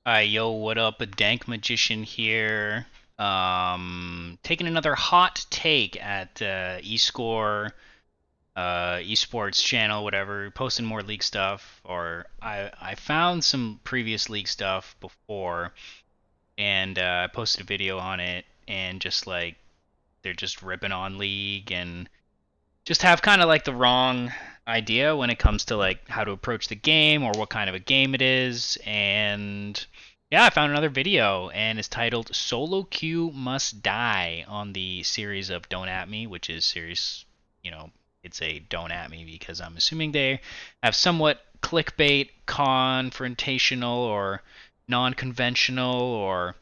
Yo, what up? A Dank Magician here. Taking another hot take at eScore, esports channel, whatever. Posting more league stuff, or I found some previous league stuff before, and I posted a video on it, and just like they're just ripping on league and just have kind of like the wrong idea when it comes to like how to approach the game or what kind of a game it is. And yeah, I found another video and it's titled Solo Queue Must Die on the series of Don't At Me, which is series, you know, it's a Don't At Me because I'm assuming they have somewhat clickbait, confrontational, or non-conventional, or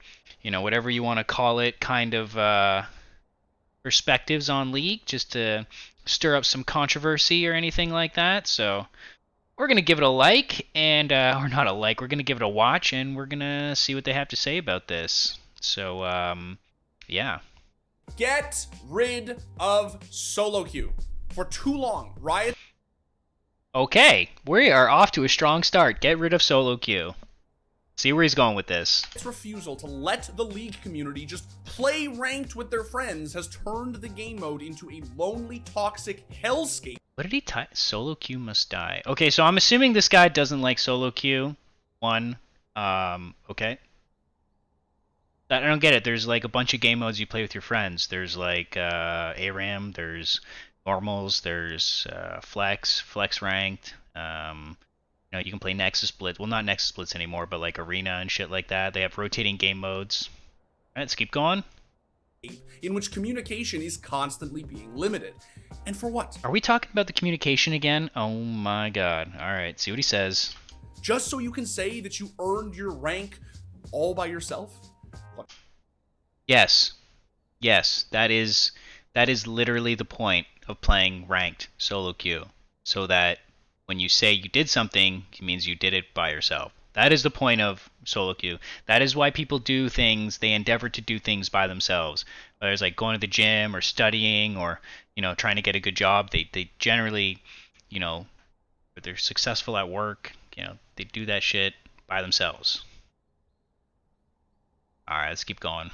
whatever you want to call it, kind of perspectives on League, just to stir up some controversy or anything like that. So we're gonna give it a like, and or not a like, we're gonna give it a watch, and we're gonna see what they have to say about this. So yeah. Get rid of solo queue. For too long, Riot. Okay, we are off to a strong start. Get rid of solo queue. See where he's going with this. Its refusal to let the League community just play ranked with their friends has turned the game mode into a lonely, toxic hellscape. What did he type? Solo queue must die. Okay, so I'm assuming this guy doesn't like solo queue. One. Okay. I don't get it. There's like a bunch of game modes you play with your friends. There's like ARAM, there's normals, there's flex ranked. You can play Nexus Splits. Well, not Nexus Splits anymore, but like Arena and shit like that. They have rotating game modes. All right, let's keep going. In which communication is constantly being limited. And for what? Are we talking about the communication again? Oh my god. All right, see what he says. Just so you can say that you earned your rank all by yourself? Yes. Yes, that is literally the point of playing ranked solo queue. So that when you say you did something, it means you did it by yourself. That is the point of solo queue. That is why people do things. They endeavor to do things by themselves. Whether it's like going to the gym or studying or trying to get a good job. They generally, if they're successful at work, they do that shit by themselves. All right, let's keep going.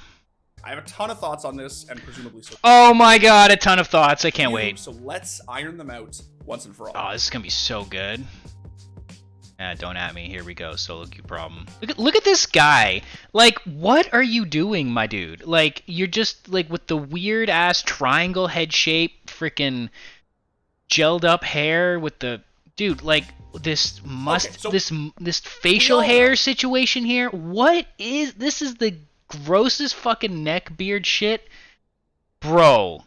I have a ton of thoughts on this, and presumably so. Oh my god, a ton of thoughts. I can't wait. So let's iron them out once and for all. Oh, this is gonna be so good. Don't at me. Here we go. Solo queue problem. Look at this guy. Like, what are you doing, my dude? Like, you're just like with the weird ass triangle head shape, freaking gelled up hair with the dude. Like this this facial hair situation here. What is this? Is the grossest fucking neck beard shit, bro.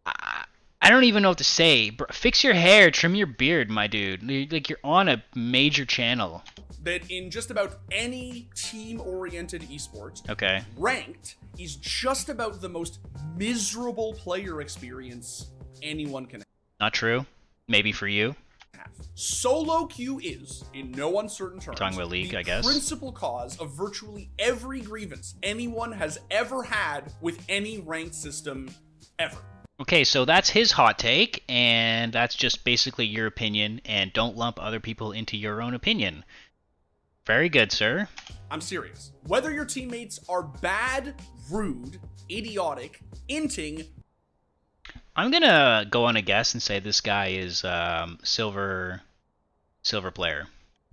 I don't even know what to say. Bro, fix your hair, trim your beard, my dude. You're on a major channel. That in just about any team-oriented esport, okay, ranked is just about the most miserable player experience anyone can have. Not true. Maybe for you. Solo queue is, in no uncertain terms, talking about League, I guess, the principal cause of virtually every grievance anyone has ever had with any ranked system ever. Okay, so that's his hot take, and that's just basically your opinion, and don't lump other people into your own opinion. Very good, sir. I'm serious. Whether your teammates are bad, rude, idiotic, inting... I'm gonna go on a guess and say this guy is silver player.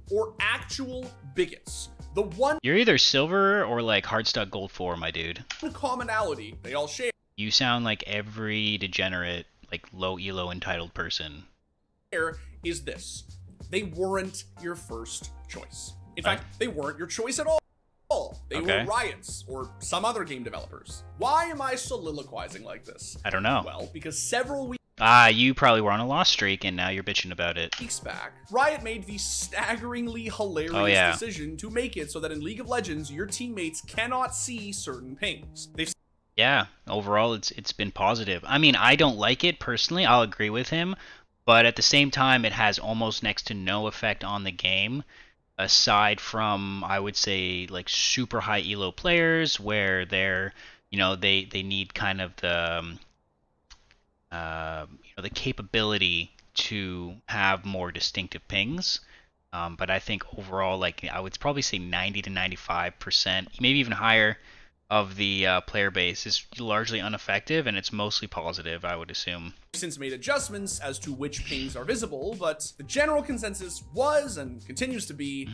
Or actual bigots. The one... You're either silver or like Hardstuck Gold 4, my dude. Commonality they all share. You sound like every degenerate, like low elo entitled person. Is this. They weren't your first choice. In fact, they weren't your choice at all. They were Riot's or some other game developers. Why am I soliloquizing like this? I don't know. Well, because several weeks... you probably were on a lost streak and now you're bitching about it. Weeks back, Riot made the staggeringly hilarious decision to make it so that in League of Legends, your teammates cannot see certain pings. Yeah, overall it's been positive. I mean, I don't like it personally. I'll agree with him, but at the same time, it has almost next to no effect on the game, aside from, I would say, like super high elo players where they're, they need kind of the the capability to have more distinctive pings. But I think overall, like I would probably say 90 to 95%, maybe even higher, of the player base is largely ineffective, and it's mostly positive, I would assume. Since made adjustments as to which pings are visible, but the general consensus was and continues to be.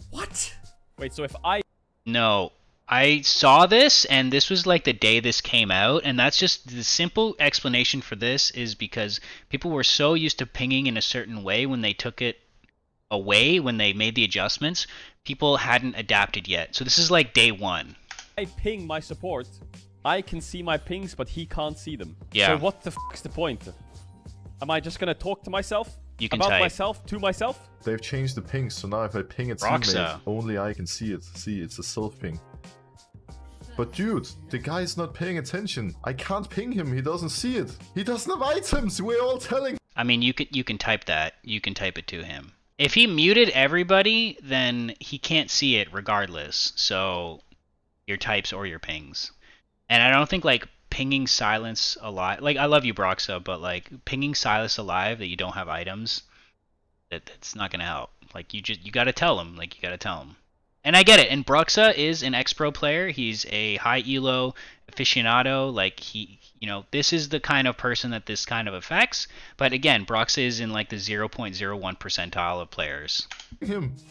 What? Wait, so if I... No, I saw this, and this was like the day this came out, and that's just the simple explanation for this is because people were so used to pinging in a certain way when they took it away, when they made the adjustments, people hadn't adapted yet. So this is like day one. I ping my support, I can see my pings, but he can't see them. Yeah. So what the f*** is the point? Am I just gonna talk to myself? You can about type. myself to myself? They've changed the ping, so now if I ping a teammate, only I can see it. See, it's a self ping. But dude, the guy's not paying attention. I can't ping him, he doesn't see it. He doesn't have items, we're all telling. I mean, you can type that. You can type it to him. If he muted everybody, then he can't see it regardless. So, your types or your pings. And I don't think, like, pinging silence alive... Like, I love you, Broxa, but, like, pinging silence alive that you don't have items, that's not going to help. Like, you got to tell him. Like, you got to tell him. And I get it. And Broxa is an ex-pro player. He's a high elo aficionado. Like, this is the kind of person that this kind of affects. But again, Broxa is in like the 0.01 percentile of players.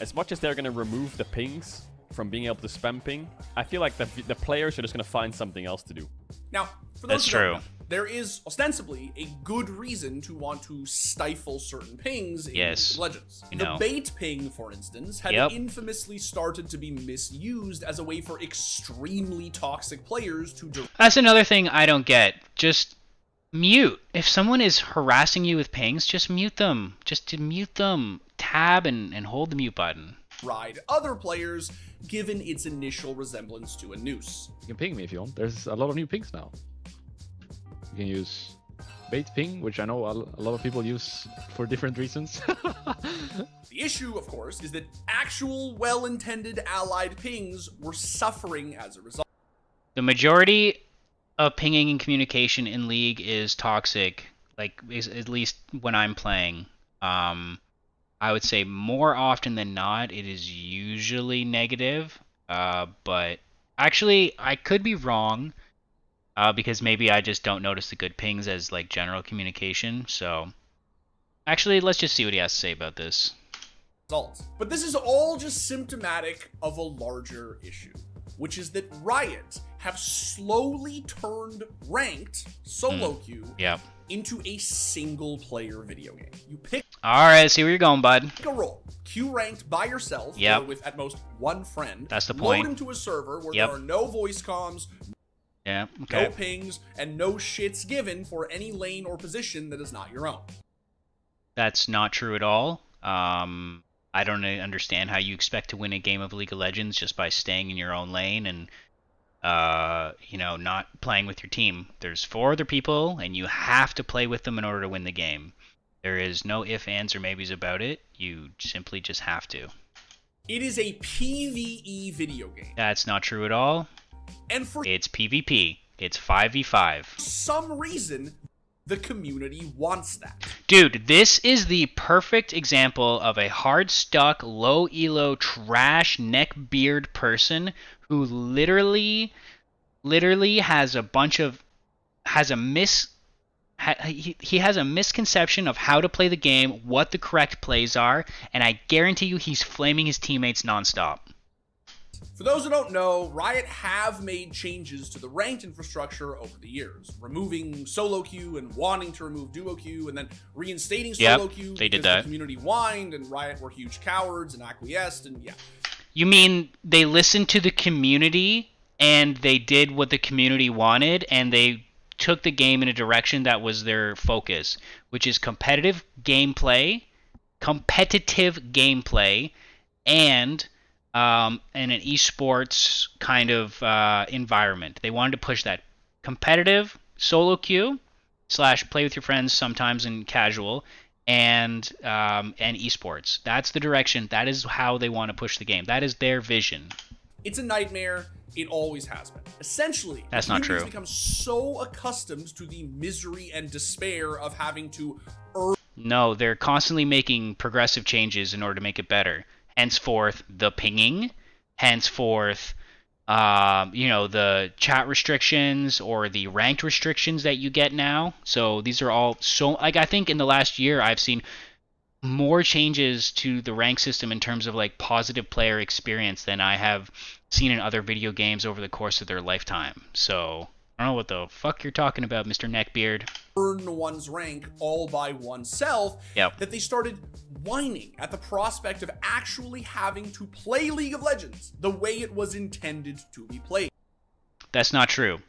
As much as they're going to remove the pings from being able to spam ping, I feel like the players are just going to find something else to do. Now, for those who don't know, there is ostensibly a good reason to want to stifle certain pings in Legends. The bait ping, for instance, had infamously started to be misused as a way for extremely toxic players to... That's another thing I don't get. Just mute. If someone is harassing you with pings, just mute them. Just to mute them. Tab and hold the mute button. Ride other players, given its initial resemblance to a noose. You can ping me if you want. There's a lot of new pings now. You can use bait ping, which I know a lot of people use for different reasons. The issue, of course, is that actual well-intended allied pings were suffering as a result. The majority of pinging and communication in League is toxic, like at least when I'm playing. I would say more often than not, it is usually negative. But actually, I could be wrong. Because maybe I just don't notice the good pings as like general communication. So actually, let's just see what he has to say about this. But this is all just symptomatic of a larger issue, which is that Riot have slowly turned ranked solo queue into a single player video game. You pick... Alright, see where you're going, bud. Pick a role. Queue ranked by yourself or with at most one friend. That's the point. Load into a server where there are no voice comms, no pings, and no shits given for any lane or position that is not your own. That's not true at all. I don't understand how you expect to win a game of League of Legends just by staying in your own lane and, not playing with your team. There's 4 other people, and you have to play with them in order to win the game. There is no ifs, ands, or maybes about it. You simply just have to. It is a PvE video game. That's not true at all. And it's PvP. It's 5v5. For some reason, the community wants that. Dude, this is the perfect example of a hard-stuck, low-elo, trash, neck-beard person who literally has a bunch of... He has a misconception of how to play the game, what the correct plays are, and I guarantee you he's flaming his teammates nonstop. For those who don't know, Riot have made changes to the ranked infrastructure over the years, removing solo queue and wanting to remove duo queue, and then reinstating solo queue they did because that. The community whined and Riot were huge cowards and acquiesced, and You mean they listened to the community and they did what the community wanted and they took the game in a direction that was their focus, which is competitive gameplay, and in an esports kind of environment. They wanted to push that competitive solo queue / play with your friends sometimes in casual and esports. That's the direction. That is how they want to push the game. That is their vision. It's a nightmare. It always has been. Essentially, that's not true. Become so accustomed to the misery and despair of having to earn. No, they're constantly making progressive changes in order to make it better. Henceforth, the pinging. Henceforth, the chat restrictions or the ranked restrictions that you get now. So these are all I think in the last year I've seen more changes to the rank system in terms of like positive player experience than I have seen in other video games over the course of their lifetime. So I don't know what the fuck you're talking about, Mr. Neckbeard. Earn one's rank all by oneself, that they started whining at the prospect of actually having to play League of Legends the way it was intended to be played. That's not true.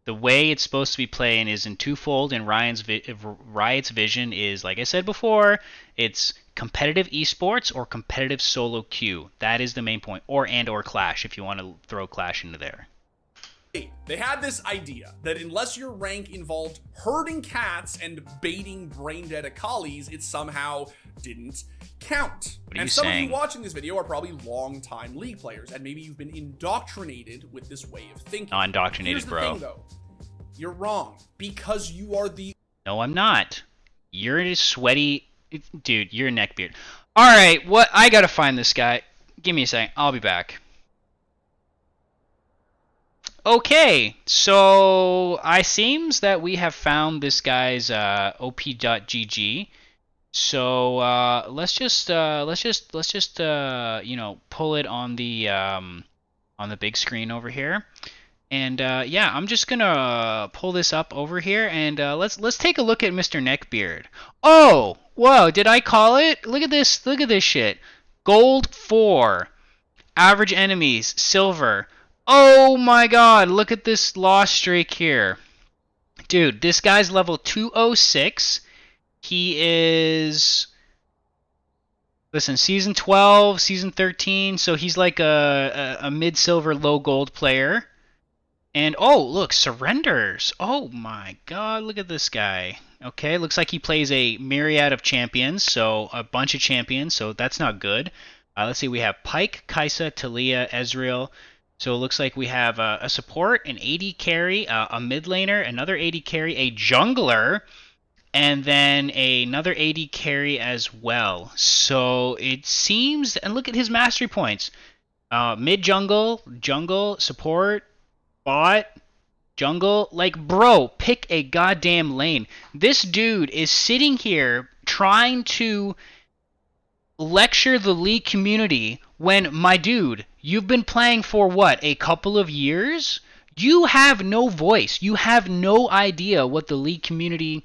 The way it's supposed to be playing is in twofold, and Riot's vision is, like I said before, it's competitive esports or competitive solo queue. That is the main point. Or Clash, if you want to throw Clash into there. They had this idea that unless your rank involved herding cats and baiting brain-dead Akalis, it somehow didn't count. And some of you watching this video are probably long-time League players, and maybe you've been indoctrinated with this way of thinking. Not indoctrinated, bro. Here's the thing, though. You're wrong, because you are the... No, I'm not. You're a sweaty... Dude, you're a neckbeard. Alright, what? I gotta find this guy. Give me a second. I'll be back. Okay, so I seems that we have found this guy's op.gg. So let's just pull it on the big screen over here. And yeah, I'm just gonna pull this up over here, and let's take a look at Mr. Neckbeard. Oh, whoa! Did I call it? Look at this! Look at this shit. Gold 4, average enemies silver. Oh my God! Look at this loss streak here, dude. This guy's level 206. He is. Listen, season 12, season 13. So he's like a mid-silver, low-gold player. And, oh, look, surrenders. Oh, my God, look at this guy. Okay, looks like he plays a myriad of champions, so a bunch of champions, so that's not good. Let's see, we have Pyke, Kai'Sa, Taliyah, Ezreal. So it looks like we have a support, an AD carry, a mid laner, another AD carry, a jungler, and then another AD carry as well. So it seems, and look at his mastery points. Mid jungle, support, bot, jungle. Like, bro, pick a goddamn lane. This dude is sitting here trying to lecture the League community when, my dude, you've been playing for what, a couple of years? You have no voice. You have no idea what the League community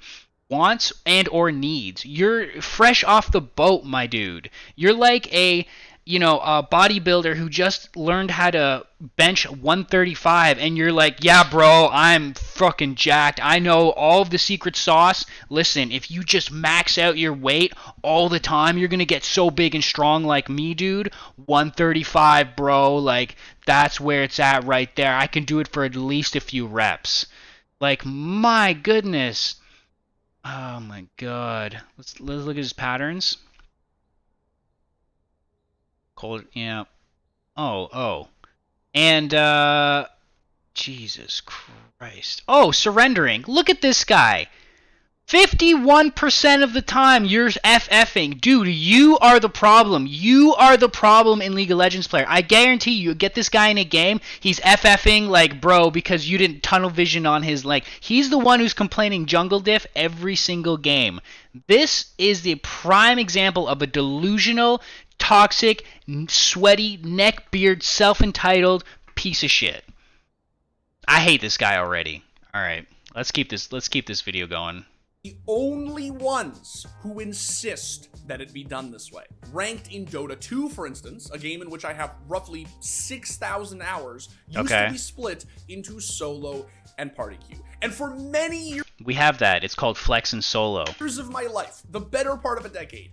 wants and or needs. You're fresh off the boat, my dude. You're like a bodybuilder who just learned how to bench 135, and you're like, yeah, bro, I'm fucking jacked. I know all of the secret sauce. Listen, if you just max out your weight all the time, you're gonna get so big and strong like me, dude. 135, bro. Like, that's where it's at right there. I can do it for at least a few reps. Like, my goodness. Oh my God. Let's look at his patterns. Cold, yeah. Oh. And, Jesus Christ. Oh, surrendering. Look at this guy. 51% of the time you're FFing. Dude, you are the problem. You are the problem in League of Legends player. I guarantee you, get this guy in a game, he's FFing like, bro, because you didn't tunnel vision on his, like, he's the one who's complaining jungle diff every single game. This is the prime example of a delusional, toxic, sweaty, neckbeard, self-entitled piece of shit. I hate this guy already. Alright, let's keep this video going. The only ones who insist that it be done this way. Ranked in Dota 2, for instance, a game in which I have roughly 6,000 hours, used to be split into solo and party queue. And for many years... We have that. It's called Flex and Solo. ...years of my life, the better part of a decade,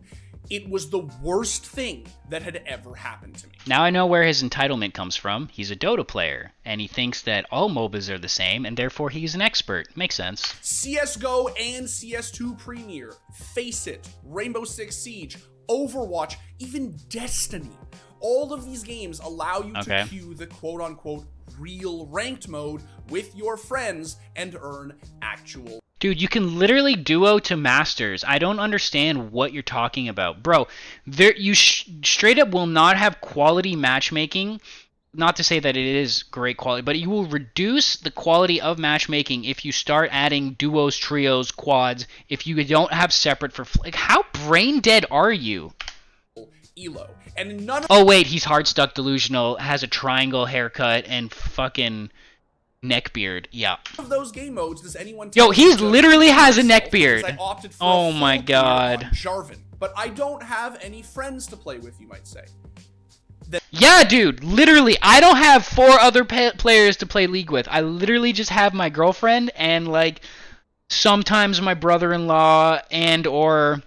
it was the worst thing that had ever happened to me. Now I know where his entitlement comes from. He's a Dota player, and he thinks that all MOBAs are the same, and therefore he's an expert. Makes sense. CSGO and CS2 Premier, Faceit, Rainbow Six Siege, Overwatch, even Destiny. All of these games allow you to queue the quote-unquote real ranked mode with your friends and earn actual... Dude, you can literally duo to masters. I don't understand what you're talking about. Bro, you straight up will not have quality matchmaking. Not to say that it is great quality, but you will reduce the quality of matchmaking if you start adding duos, trios, quads, if you don't have separate for... Like, how brain dead are you? Elo. And none of... Oh, wait, he's Hardstuck delusional, has a triangle haircut, and fucking neckbeard. Yeah. of those game modes does anyone... Yo, he literally has a neckbeard. I opted for Oh a my full god. beard on Jarvan. But I don't have any friends to play with, you might say. Yeah, dude, literally, I don't have 4 other players to play League with. I literally just have my girlfriend and, like, sometimes my brother-in-law and or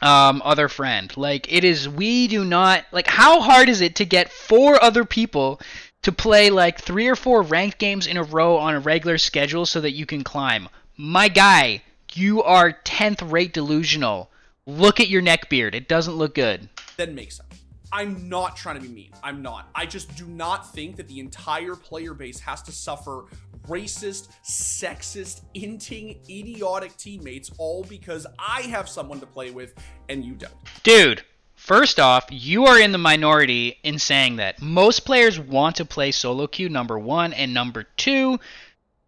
other friend. Like, it is, we do not, like, how hard is it to get 4 other people to play, like, 3 or 4 ranked games in a row on a regular schedule so that you can climb? My guy, you are 10th rate delusional. Look at your neckbeard. It doesn't look good. Then make sense. I'm not trying to be mean. I'm not. I just do not think that the entire player base has to suffer racist, sexist, inting, idiotic teammates all because I have someone to play with and you don't. Dude, first off, you are in the minority in saying that. Most players want to play solo queue, number 1, and number 2,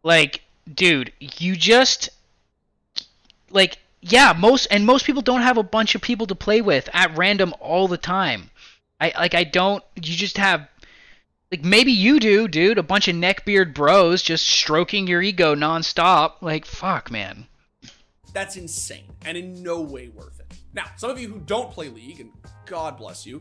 like, dude, you just, like, yeah, most people don't have a bunch of people to play with at random all the time. I don't, you just have, like, maybe you do, dude, a bunch of neckbeard bros just stroking your ego nonstop. Like, fuck, man. That's insane and in no way worth it. Now, some of you who don't play League, and God bless you.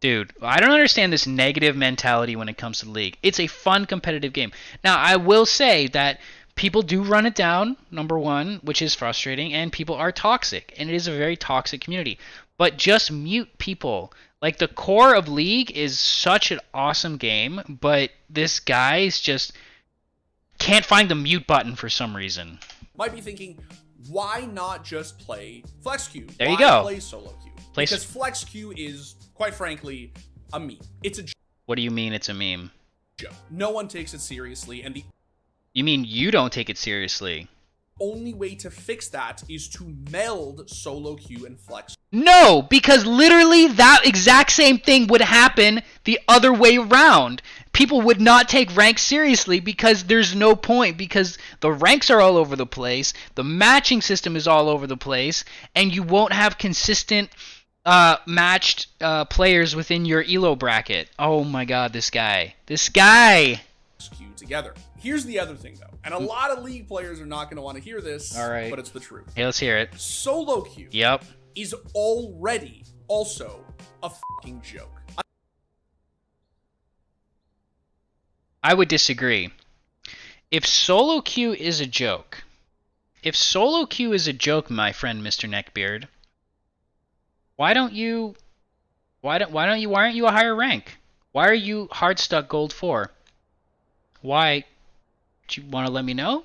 Dude, I don't understand this negative mentality when it comes to League. It's a fun, competitive game. Now, I will say that people do run it down, number 1, which is frustrating, and people are toxic, and it is a very toxic community. But just mute people. Like, the core of League is such an awesome game, but this guy's just can't find the mute button for some reason. Might be thinking, why not just play Flex Queue? There you Why go. play Solo Queue? Because Flex Queue is, quite frankly, a meme. It's a What do you mean it's a meme? joke. No one takes it seriously, and the You mean you don't take it seriously? only way to fix that is to meld Solo Queue and Flex. No, because literally that exact same thing would happen the other way around. People would not take ranks seriously because there's no point, because the ranks are all over the place, the matching system is all over the place, and you won't have consistent matched players within your elo bracket. Oh my god, this guy. This guy! Queue together. Here's the other thing, though, and a lot of League players are not going to want to hear this, All right. but it's the truth. Hey, let's hear it. Solo Queue Yep. is already also a fucking joke. I would disagree. If solo queue is a joke, my friend Mr. Neckbeard, why aren't you a higher rank? Why are you Hardstuck Gold 4? Why? Do you want to let me know?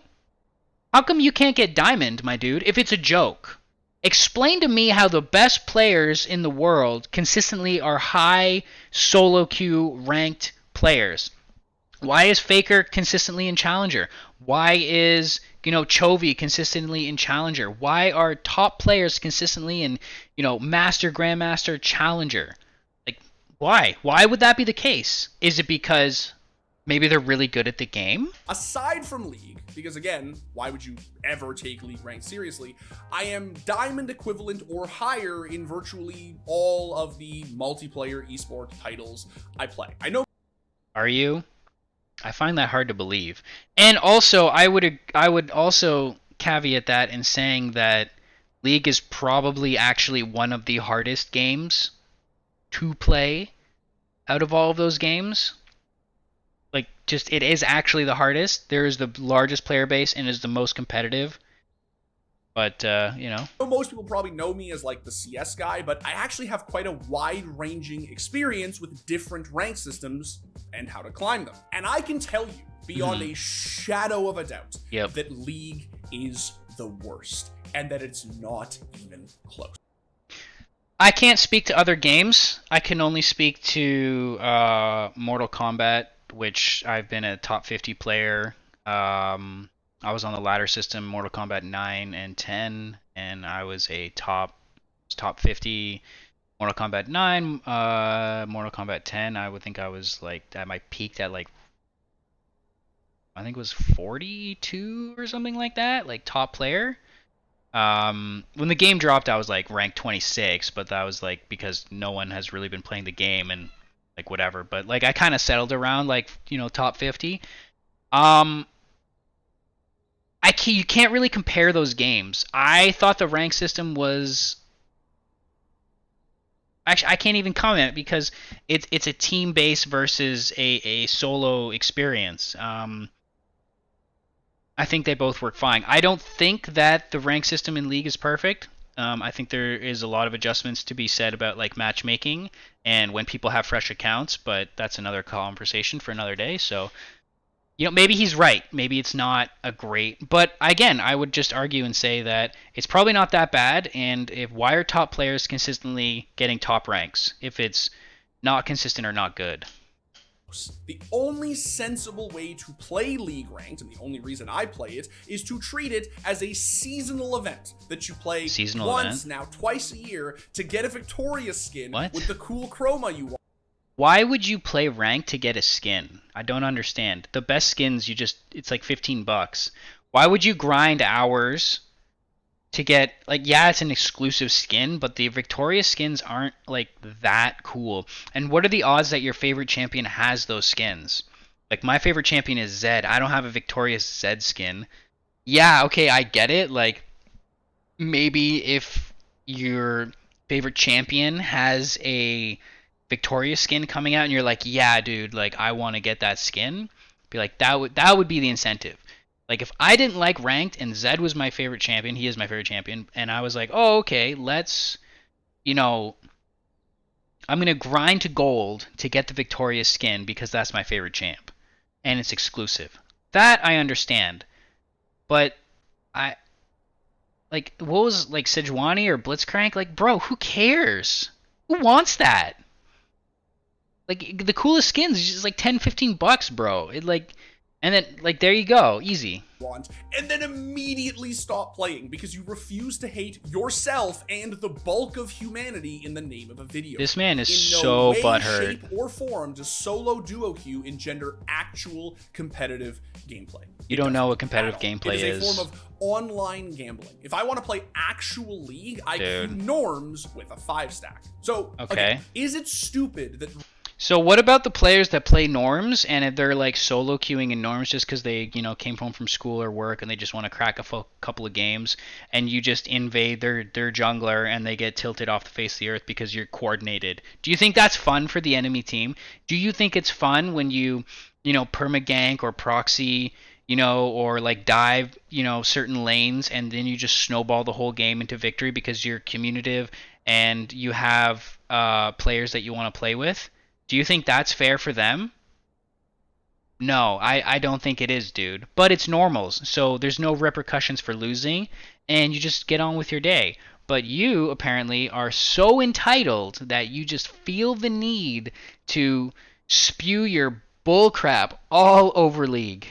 How come you can't get Diamond, my dude, if it's a joke? Explain to me how the best players in the world consistently are high solo queue ranked players. Why is Faker consistently in Challenger? Why is, Chovy consistently in Challenger? Why are top players consistently in, Master, Grandmaster, Challenger? Like, why? Why would that be the case? Is it because maybe they're really good at the game? Aside from League, because again, why would you ever take League rank seriously? I am Diamond equivalent or higher in virtually all of the multiplayer esports titles I play. I know. Are you? I find that hard to believe. And also, I would also caveat that in saying that League is probably actually one of the hardest games to play out of all of those games. Like, just, it is actually the hardest. There is the largest player base and is the most competitive. But, Most people probably know me as like the CS guy, but I actually have quite a wide-ranging experience with different rank systems and how to climb them. And I can tell you, beyond a shadow of a doubt, that League is the worst, and that it's not even close. I can't speak to other games. I can only speak to Mortal Kombat, which I've been a top 50 player. I was on the ladder system, Mortal Kombat 9 and 10, and I was a top 50. Mortal Kombat 9, Mortal Kombat 10, I would think I was like at my peaked at like I think it was 42 or something like that, like top player. When the game dropped, I was like ranked 26, but that was like because no one has really been playing the game and like whatever. But like I kind of settled around like top 50. You can't really compare those games. I thought the rank system was. Actually, I can't even comment because it's a team base versus a solo experience. I think they both work fine. I don't think that the rank system in League is perfect. I think there is a lot of adjustments to be said about like matchmaking and when people have fresh accounts, but that's another conversation for another day. So, maybe he's right. Maybe it's not a great, but again, I would just argue and say that it's probably not that bad. And why are top players consistently getting top ranks if it's not consistent or not good? The only sensible way to play League Ranked, and the only reason I play it, is to treat it as a seasonal event that you play once, now twice a year, to get a Victorious skin with the cool chroma you want. Why would you play ranked to get a skin? I don't understand. The best skins, it's like $15. Why would you grind hours to get, like, yeah, it's an exclusive skin, but the Victorious skins aren't like that cool. And what are the odds that your favorite champion has those skins? Like, my favorite champion is Zed. I don't have a Victorious Zed skin. Yeah, okay, I get it. Like, maybe if your favorite champion has a Victorious skin coming out and you're like, yeah, dude, like, I want to get that skin, be like, that would be the incentive. Like, if I didn't like ranked and Zed was my favorite champion, he is my favorite champion, and I was like, oh, okay, let's, I'm going to grind to gold to get the Victorious skin because that's my favorite champ. And it's exclusive. That I understand. But what was, like, Sejuani or Blitzcrank? Like, bro, who cares? Who wants that? Like, the coolest skins is just like $10-15, bro. And then, like, there you go. Easy. And then immediately stop playing because you refuse to hate yourself and the bulk of humanity in the name of a video. This man is in so no way, butthurt. shape, or form does solo duo queue engender actual competitive gameplay. You don't know what competitive gameplay is. It is a form of online gambling. If I want to play actual League, I queue norms with a 5-stack. So, okay, is it stupid that... So what about the players that play norms and they're like solo queuing in norms just because they, came home from school or work and they just want to crack a couple of games and you just invade their jungler and they get tilted off the face of the earth because you're coordinated? Do you think that's fun for the enemy team? Do you think it's fun when you permagank or proxy, or like dive, certain lanes and then you just snowball the whole game into victory because you're communicative and you have players that you want to play with? Do you think that's fair for them? No, I don't think it is, dude. But it's normals, so there's no repercussions for losing, and you just get on with your day. But you, apparently, are so entitled that you just feel the need to spew your bullcrap all over League.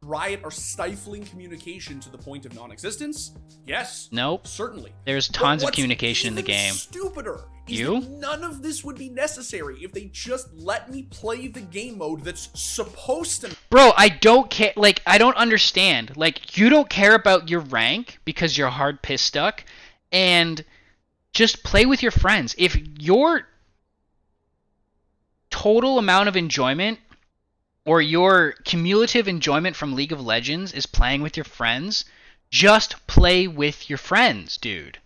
Riot are stifling communication to the point of non-existence? Yes. Nope. Certainly. There's tons of communication in the game. Stupider is that none of this would be necessary if they just let me play the game mode that's supposed to... Bro, I don't care. Like, I don't understand. Like, you don't care about your rank because you're hard piss stuck, and just play with your friends. If your total amount of enjoyment or your cumulative enjoyment from League of Legends is playing with your friends, just play with your friends, dude.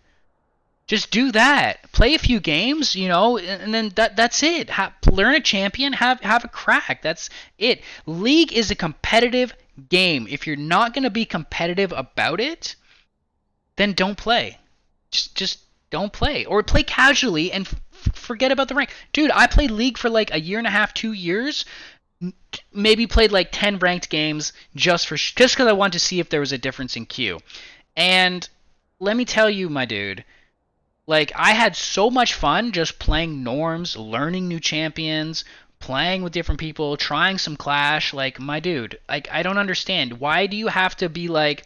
Just do that. Play a few games, and then that's it. Learn a champion, have a crack. That's it. League is a competitive game. If you're not going to be competitive about it, then don't play. Just don't play. Or play casually and forget about the rank. Dude, I played League for like a year and a half, 2 years. Maybe played like 10 ranked games just because I wanted to see if there was a difference in queue. And let me tell you, my dude, like, I had so much fun just playing norms, learning new champions, playing with different people, trying some Clash. Like, my dude, like, I don't understand. Why do you have to be like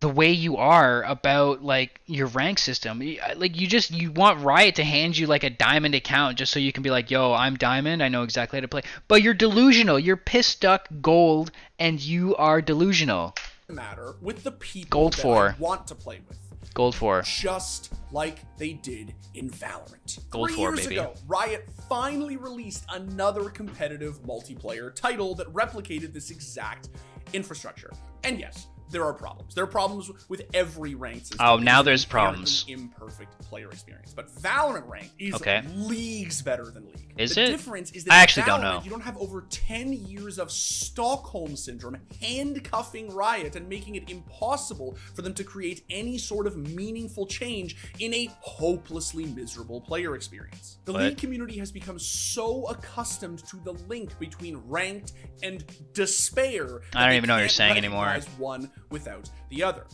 the way you are about like your rank system? Like, you want Riot to hand you like a diamond account just so you can be like, yo, I'm diamond, I know exactly how to play. But you're delusional. You're piss stuck gold, and you are delusional. Matter with the people Gold that 4. I want to play with. Gold 4. Just like they did in Valorant. Gold 3 4, years baby. ago, Riot finally released another competitive multiplayer title that replicated this exact infrastructure. And yes, there are problems. There are problems with every ranked system. Oh, now It's an there's inherently problems. Imperfect player experience. But Valorant rank is leagues better than League. Is the it? difference is that I in actually Valorant, don't know. you don't have over 10 years of Stockholm Syndrome handcuffing Riot and making it impossible for them to create any sort of meaningful change in a hopelessly miserable player experience. The League community has become so accustomed to the link between ranked and despair that I don't they even know what you're can't saying anymore. recognize one without the other.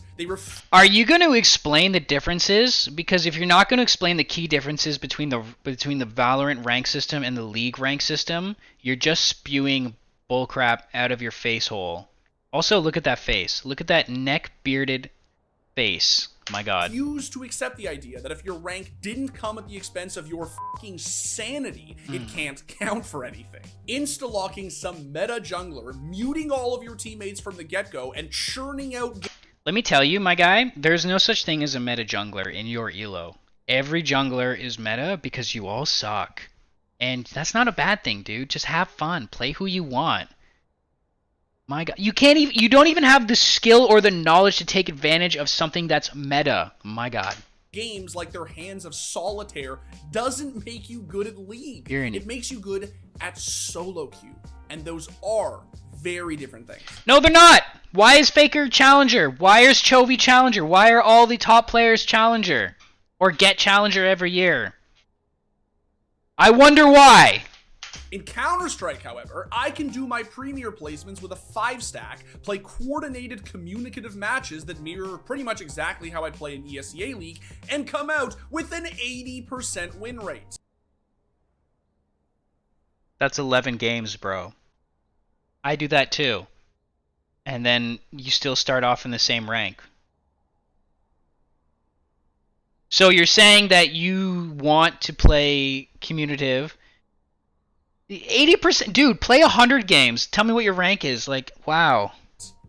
Are you going to explain the differences? Because if you're not going to explain the key differences between the Valorant rank system and the League rank system, you're just spewing bullcrap out of your face hole. Also, look at that face. Look at that neck-bearded face. My God. Refuse to accept the idea that if your rank didn't come at the expense of your fucking sanity, it can't count for anything. Insta-locking some meta jungler, muting all of your teammates from the get-go, and churning out... Let me tell you, my guy, there's no such thing as a meta jungler in your elo. Every jungler is meta because you all suck. And that's not a bad thing, dude. Just have fun. Play who you want. My God, you don't even have the skill or the knowledge to take advantage of something that's meta. My God. Games like their Hands of Solitaire doesn't make you good at League. It makes you good at solo queue. And those are very different things. No, they're not. Why is Faker Challenger? Why is Chovy Challenger? Why are all the top players Challenger? Or get Challenger every year? I wonder why. In Counter-Strike, however, I can do my premier placements with a 5-stack, play coordinated communicative matches that mirror pretty much exactly how I play in ESEA League, and come out with an 80% win rate. That's 11 games, bro. I do that too. And then you still start off in the same rank. So you're saying that you want to play commutative. 80%, dude, play 100 games. Tell me what your rank is. Like, wow.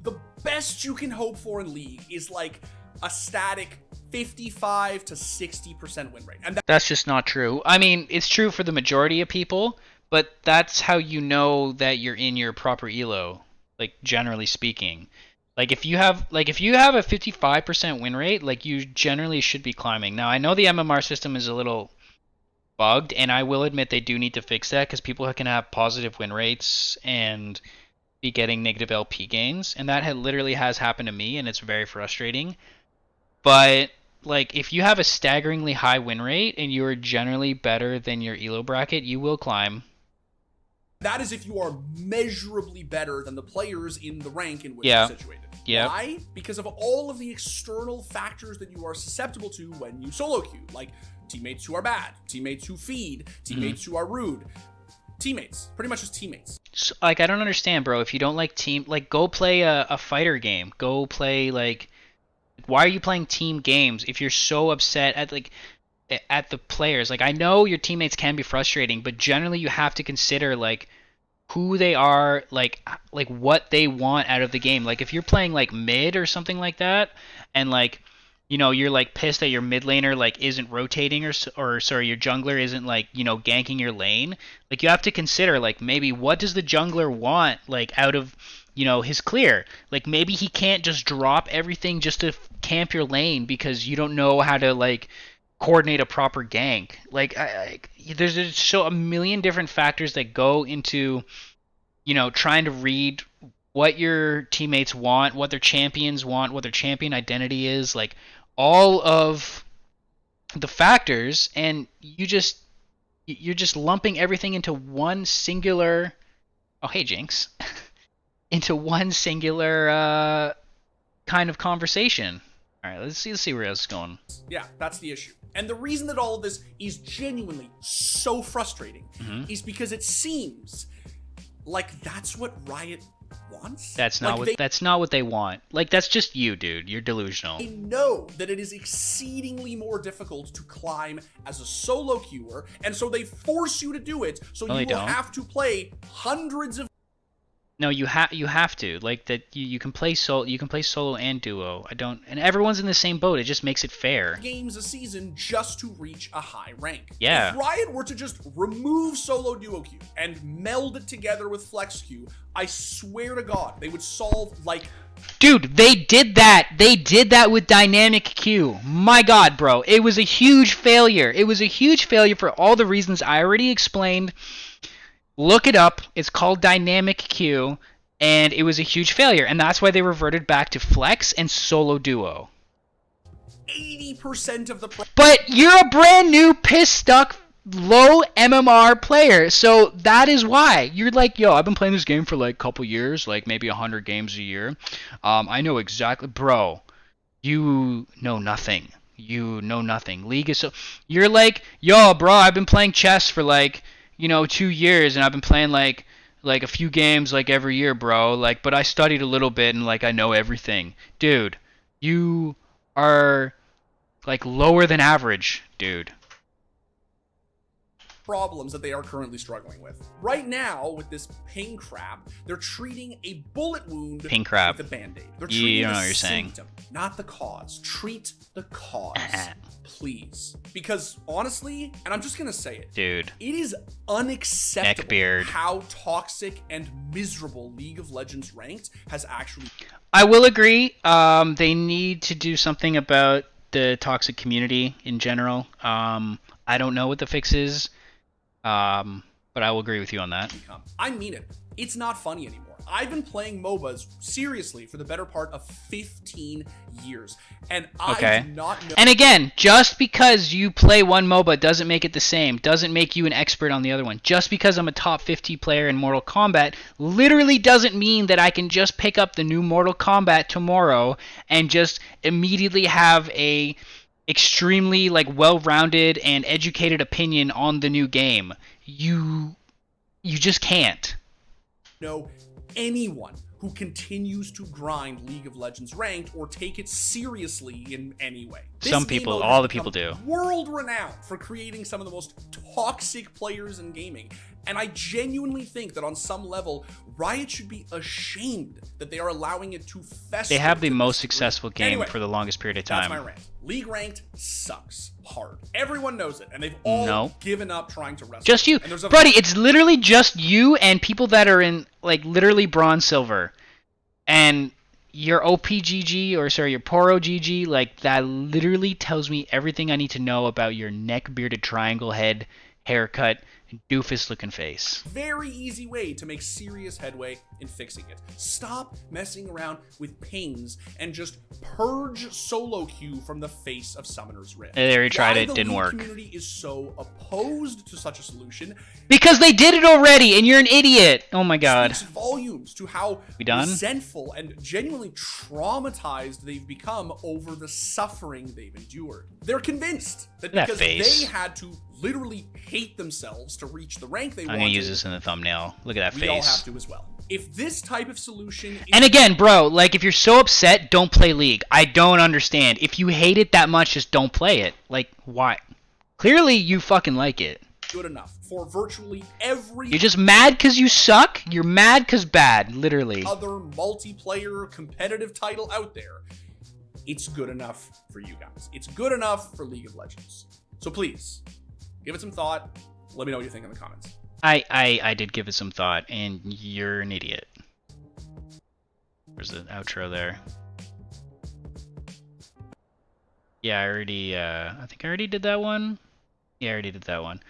The best you can hope for in League is like a static 55 to 60% win rate. And that's just not true. I mean, it's true for the majority of people, but that's how you know that you're in your proper elo, like generally speaking. Like if you have a 55% win rate, like you generally should be climbing. Now, I know the MMR system is a little bugged, and I will admit they do need to fix that because people can have positive win rates and be getting negative LP gains, and that literally has happened to me, and it's very frustrating. But like if you have a staggeringly high win rate and you are generally better than your elo bracket, you will climb. that is if you are measurably better than the players in the rank in which you're situated. Yeah. Why? Because of all of the external factors that you are susceptible to when you solo queue, like teammates who are bad, teammates who feed, teammates who are rude. Teammates, pretty much just teammates. So, like, I don't understand, bro. If you don't like go play a fighter game. Go play why are you playing team games if you're so upset at the players? Like, I know your teammates can be frustrating, but generally you have to consider who they are, like what they want out of the game. Like if you're playing mid or something like that, and you're pissed that your mid laner isn't rotating or sorry, your jungler isn't ganking your lane. You have to consider maybe what does the jungler want out of his clear. Maybe he can't just drop everything just to camp your lane because you don't know how to coordinate a proper gank. There's so a million different factors that go into trying to read what your teammates want, what their champions want, what their champion identity is, all of the factors, and you're just lumping everything into one singular Jinx into one singular kind of conversation. All right, let's see where it's going. Yeah, that's the issue. And the reason that all of this is genuinely so frustrating is because it seems like that's what Riot wants. That's not what they want. Like, that's just you, dude. You're delusional. They know that it is exceedingly more difficult to climb as a solo queuer, and so they force you to do it. So you will have to play hundreds of. No, you have to, like, that you can play solo and duo. And everyone's in the same boat. It just makes it fair. Games a season just to reach a high rank. Yeah. If Riot were to just remove solo duo queue and meld it together with flex queue, I swear to God, they would solve, like, dude, they did that. They did that with dynamic queue. My God, bro, it was a huge failure. It was a huge failure for all the reasons I already explained. Look it up. It's called dynamic queue, and it was a huge failure, and that's why they reverted back to flex and solo duo. 80% of the But you're a brand new piss stuck low MMR player, so that is why you're like, yo, I've been playing this game for like a couple years, like maybe 100 games a year. I know exactly, bro. You know nothing. You know nothing. League is so. You're like, yo, bro, I've been playing chess for like, 2 years, and I've been playing like a few games like every year, bro. Like, but I studied a little bit, and like I know everything, dude. You are like lower than average, dude. Problems that they are currently struggling with. Right now, with this ping crap, they're treating a bullet wound ping crap with a band-aid. They're treating the know what you're symptom, not the cause. Treat the cause, please. Because honestly, and I'm just gonna say it, dude, it is unacceptable Neckbeard. How toxic and miserable League of Legends ranked has actually. I will agree. They need to do something about the toxic community in general. I don't know what the fix is. But I will agree with you on that. I mean it. It's not funny anymore. I've been playing MOBAs seriously for the better part of 15 years. And I do not know. And again, just because you play one MOBA doesn't make it the same. Doesn't make you an expert on the other one. Just because I'm a top 50 player in Mortal Kombat literally doesn't mean that I can just pick up the new Mortal Kombat tomorrow and just immediately have a extremely like well-rounded and educated opinion on the new game. You just can't. No, anyone who continues to grind League of Legends ranked or take it seriously in any way. Some people, all the people do. World renowned for creating some of the most toxic players in gaming. And I genuinely think that on some level, Riot should be ashamed that they are allowing it to fester. They have the most successful game for the longest period of time. That's my rant. League ranked sucks hard. Everyone knows it, and they've all given up trying to wrestle. Just you. Buddy, it's literally just you and people that are in, like, literally bronze silver. And your OPGG, or sorry, your Poro GG, like, that literally tells me everything I need to know about your neck-bearded triangle head, haircut, doofus looking face. Very easy way to make serious headway in fixing it. Stop messing around with pings and just purge solo queue from the face of Summoner's Rift. They already tried it, didn't work. The community is so opposed to such a solution because they did it already, and you're an idiot. Oh my God. Speaks volumes to how resentful and genuinely traumatized they've become over the suffering they've endured. They're convinced that because they had to literally hate themselves to reach the rank they wanted. I'm gonna use this in the thumbnail. Look at that face. We all have to as well. If this type of solution is... And again, bro, like, if you're so upset, don't play League. I don't understand. If you hate it that much, just don't play it. Like, why? Clearly, you fucking like it. Good enough for virtually every... You're just mad because you suck? You're mad because bad, literally. ...other multiplayer competitive title out there. It's good enough for you guys. It's good enough for League of Legends. So please, give it some thought. Let me know what you think in the comments. I did give it some thought, and you're an idiot. Where's the outro there? Yeah, I think I already did that one. Yeah, I already did that one.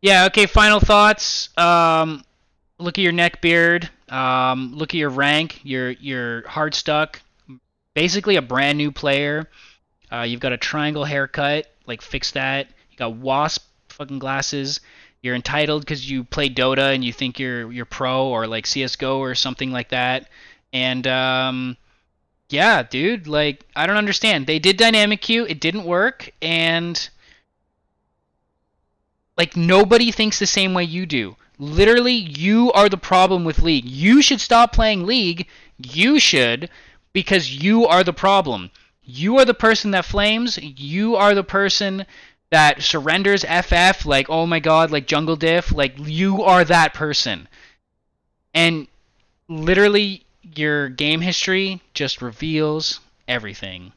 Yeah, okay, final thoughts. Look at your neck beard. Look at your rank. You're Hardstuck. Basically a brand new player. You've got a triangle haircut. Like, fix that. You got wasp fucking glasses. You're entitled because you play Dota and you think you're pro, or like CS:GO or something like that. And yeah, dude, like, I don't understand. They did dynamic queue, it didn't work, and like nobody thinks the same way you do. Literally, you are the problem with League. You should stop playing League. You should, because you are the problem. You are the person that flames. You are the person that surrenders FF, like, oh my god, like jungle diff. Like, you are that person. And literally, your game history just reveals everything.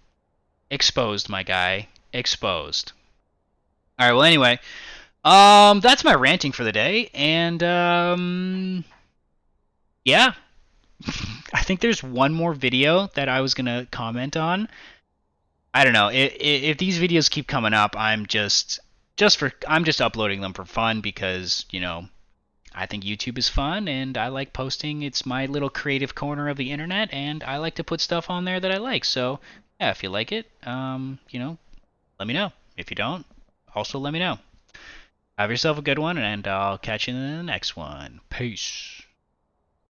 Exposed, my guy. Exposed. Alright, well, anyway. That's my ranting for the day, and, yeah. I think there's one more video that I was gonna comment on. I don't know, if these videos keep coming up, I'm just uploading them for fun because, you know, I think YouTube is fun, and I like posting. It's my little creative corner of the internet, and I like to put stuff on there that I like, so, yeah, if you like it, you know, let me know. If you don't, also let me know. Have yourself a good one, and I'll catch you in the next one. Peace.